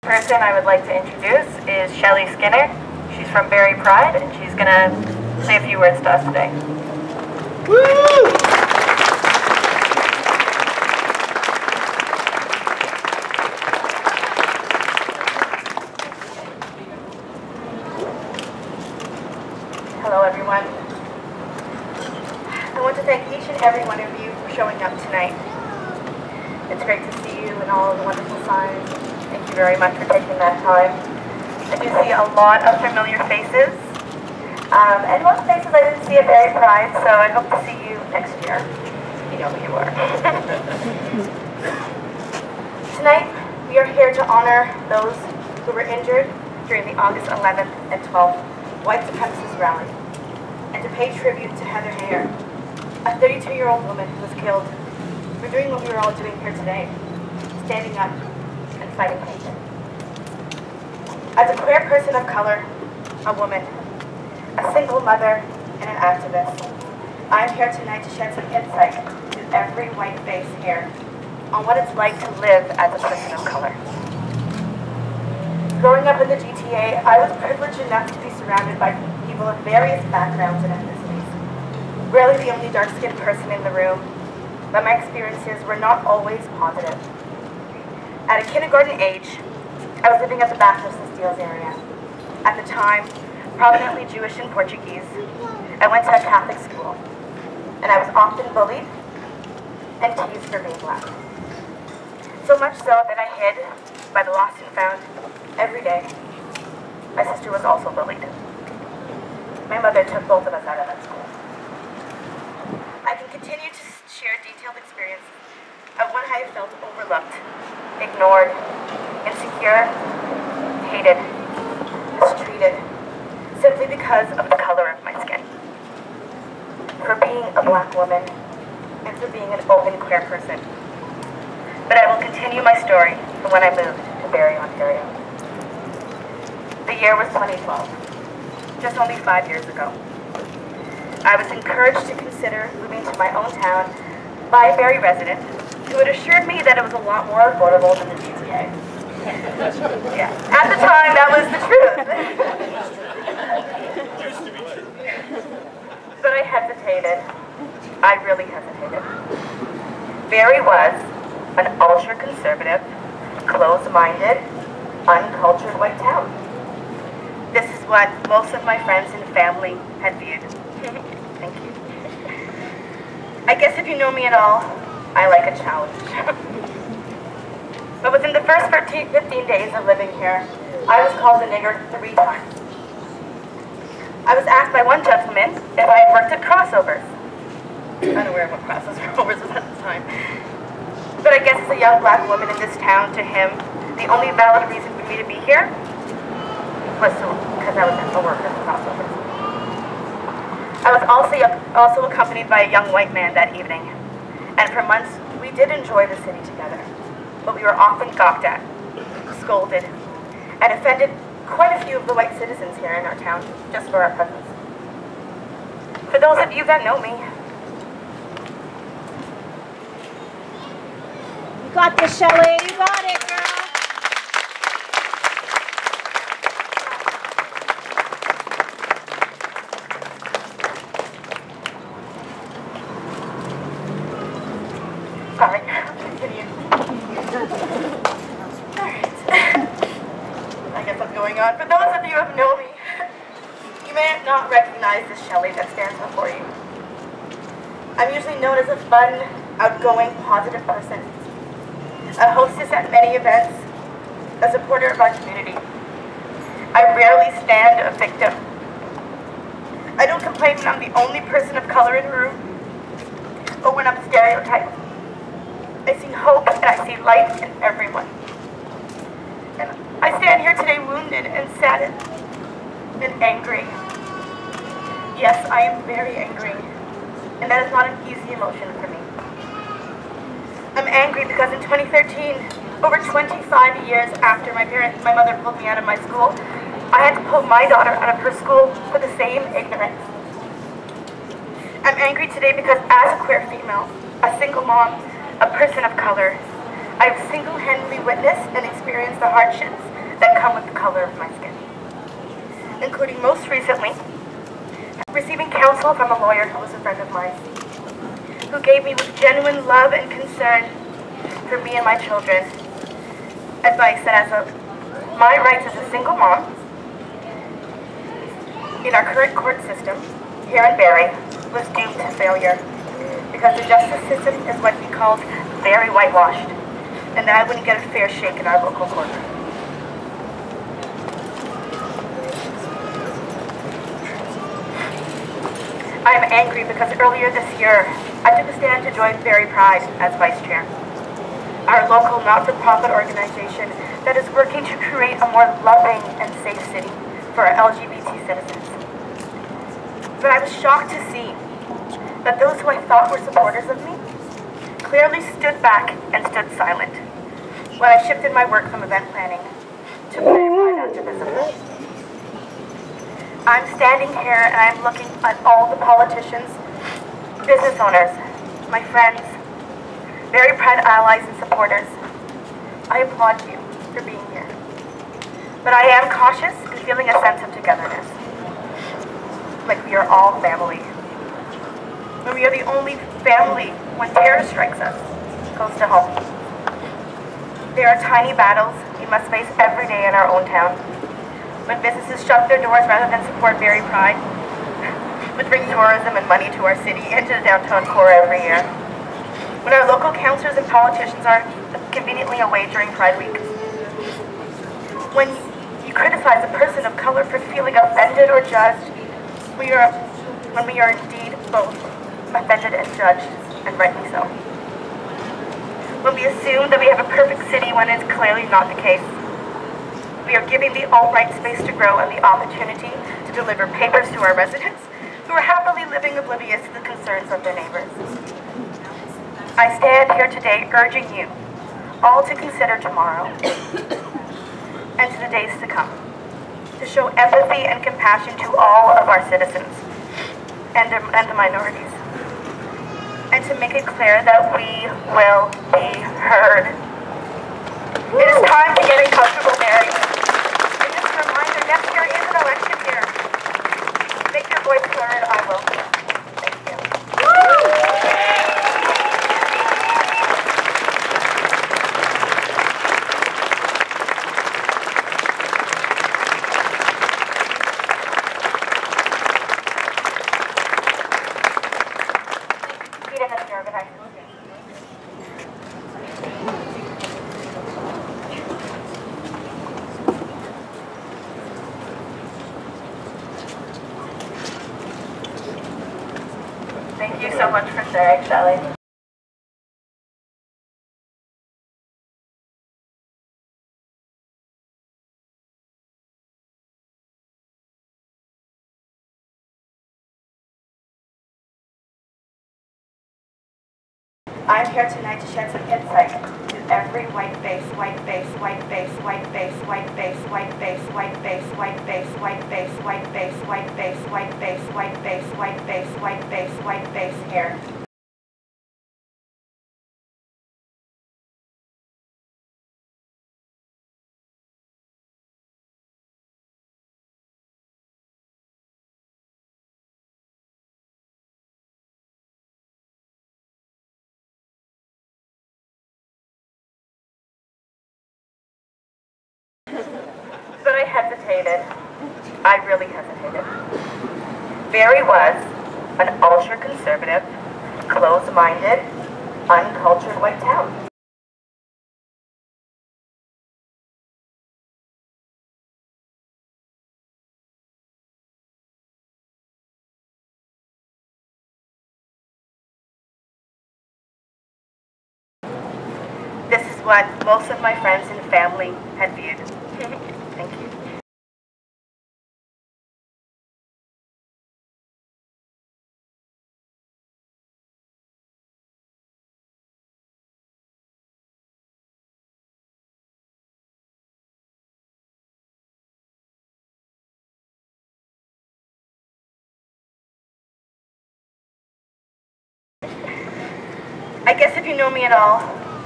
person I would like to introduce is Shelly Skinner. She's from Barrie Pride, and she's going to say a few words to us today. Woo! Hello, everyone. I want to thank each and every one of you for showing up tonight. It's great to see you and all of the wonderful signs. Thank you very much for taking that time. I do see a lot of familiar faces, and most faces I didn't see at Barrie Pride, so I hope to see you next year. You know who you are. Tonight, we are here to honor those who were injured during the August 11th and 12th white supremacist rally, and to pay tribute to Heather Heyer, a 32-year-old woman who was killed for doing what we were all doing here today, standing up and fighting hate. As a queer person of color, a woman, a single mother, and an activist, I am here tonight to shed some insight to every white face here on what it's like to live as a person of color. Growing up in the GTA, I was privileged enough to be surrounded by people of various backgrounds and ethnicities. Rarely the only dark-skinned person in the room, but my experiences were not always positive. At a kindergarten age, I was living at the back of St. Steele's area. At the time, prominently Jewish and Portuguese, I went to a Catholic school, and I was often bullied and teased for being black. So much so that I hid by the lost and found every day. My sister was also bullied. My mother took both of us out of that school. I can continue to share detailed experiences of when I have felt overlooked, ignored, insecure, hated, mistreated, simply because of the color of my skin. For being a black woman, and for being an open queer person. But I will continue my story from when I moved to Barrie, Ontario. The year was 2012, just only 5 years ago. I was encouraged to consider moving to my own town by a Barrie resident who had assured me that it was a lot more affordable than the GTA. Yeah. At the time, that was the truth. But I hesitated. I really hesitated. Barrie was an ultra-conservative, closed-minded, uncultured white town. This is what most of my friends and family had viewed. Thank you. I guess if you know me at all, I like a challenge. But within the first 15 days of living here, I was called a nigger 3 times. I was asked by one gentleman if I had worked at crossovers. Unaware of what crossovers was at the time. But I guess as a young black woman in this town, to him, the only valid reason for me to be here was because I was a worker at crossovers. I was also accompanied by a young white man that evening, and for months we did enjoy the city together, but we were often gawked at, scolded, and offended quite a few of the white citizens here in our town just for our presence. For those of you that know me, You got this, Shelly. You got it, girl. sorry, continue. Alright. I guess I'm going on. For those of you who know me, you may not recognize this Shelly that stands before you. I'm usually known as a fun, outgoing, positive person, a hostess at many events, a supporter of our community. I rarely stand a victim. I don't complain when I'm the only person of color in the room, or when I'm stereotyped. I see hope and I see light in everyone. And I stand here today wounded and saddened and angry. Yes, I am very angry, and that is not an easy emotion for me. I'm angry because in 2013, over 25 years after my mother pulled me out of my school, I had to pull my daughter out of her school for the same ignorance. I'm angry today because as a queer female, a single mom, a person of color, I've single-handedly witnessed and experienced the hardships that come with the color of my skin, including most recently receiving counsel from a lawyer who was a friend of mine, who gave me with genuine love and concern for me and my children advice that my rights as a single mom in our current court system here in Barrie was doomed to failure because the justice system is what he called very whitewashed, and that I wouldn't get a fair shake in our local court. I am angry because earlier this year, I took a stand to join Barrie Pride as vice chair, our local not-for-profit organization that is working to create a more loving and safe city for our LGBT citizens. But I was shocked to see that those who I thought were supporters of me clearly stood back and stood silent when I shifted my work from event planning to Barrie Pride activism. I'm standing here and I'm looking at all the politicians, business owners, my friends, Barrie Pride allies and supporters. I applaud you for being here. But I am cautious and feeling a sense of togetherness. Like we are all family. When we are the only family when terror strikes us, close to home. There are tiny battles we must face every day in our own town. When businesses shut their doors rather than support Barrie Pride, which brings tourism and money to our city and to the downtown core every year. When our local councillors and politicians are conveniently away during Pride Week. When you criticize a person of color for feeling offended or judged, when we are indeed both offended and judged, and rightly so. When we assume that we have a perfect city when it's clearly not the case. We are giving the alt-right space to grow and the opportunity to deliver papers to our residents who are happily living oblivious to the concerns of their neighbors. I stand here today urging you all to consider tomorrow and to the days to come, to show empathy and compassion to all of our citizens and the minorities, and to make it clear that we will be heard. It is time to get uncomfortable, Barrie. And just a reminder, next year is an election year. Make your voice heard, I will. Thank you. Peter, that's your organizer. Thank you so much for sharing, Shelly. I'm here tonight to shed some insight to every white face, white face, white face, white face, white face, white face, white face, white face, white face, white face, white face, white face, white face, white face, white face, white face here. But I hesitated. I really hesitated. Barrie was an ultra-conservative, closed-minded, uncultured white town. This is what most of my friends and family had viewed. Thank you. I guess if you know me at all,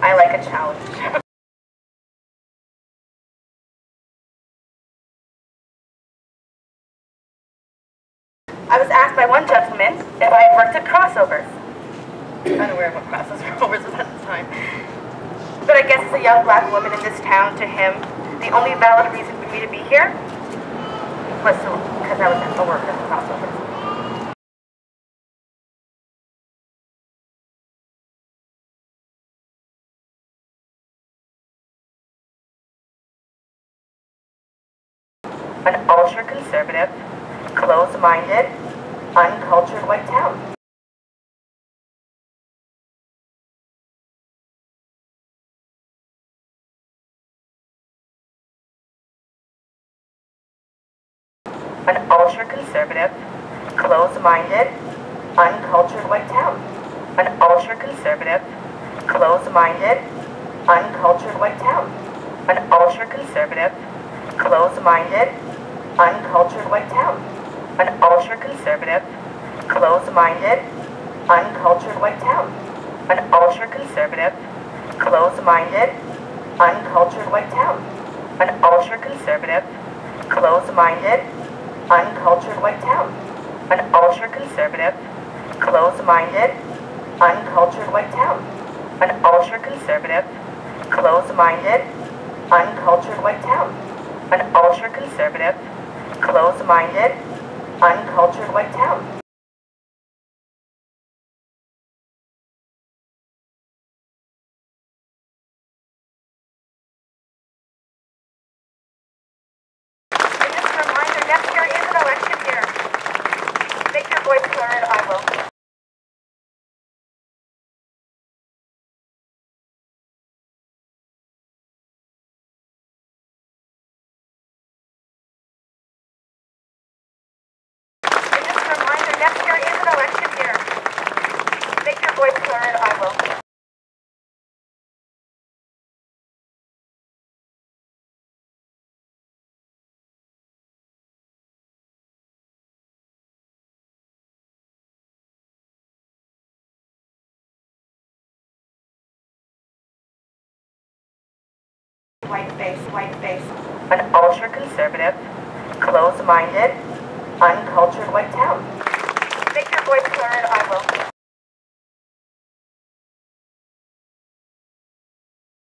I like a challenge. I was asked by one gentleman if I had worked at crossovers. Unaware of what crossovers was at the time. But I guess as a young black woman in this town, to him, the only valid reason for me to be here was because I was a worker at crossovers. An ultra-conservative, closed-minded, uncultured white town. An ultra-conservative, closed-minded, uncultured white town. An ultra-conservative, closed-minded, uncultured white town. An ultra-conservative, closed-minded, uncultured white town. An ultra-conservative, closed-minded, uncultured white town. An ultra-conservative, closed-minded, uncultured white town. An ultra-conservative, closed-minded, uncultured white town. An ultra-conservative, closed-minded, uncultured white town. An ultra-conservative, closed-minded, uncultured white town. An ultra-conservative, closed-minded, uncultured white town. And just a reminder, next year is an election year. Make your voice heard, I will. And just a reminder, next year is an election year. Make your voice heard, I will. White face, white face. An ultra-conservative, closed-minded, uncultured white town. Make your voice heard, I will.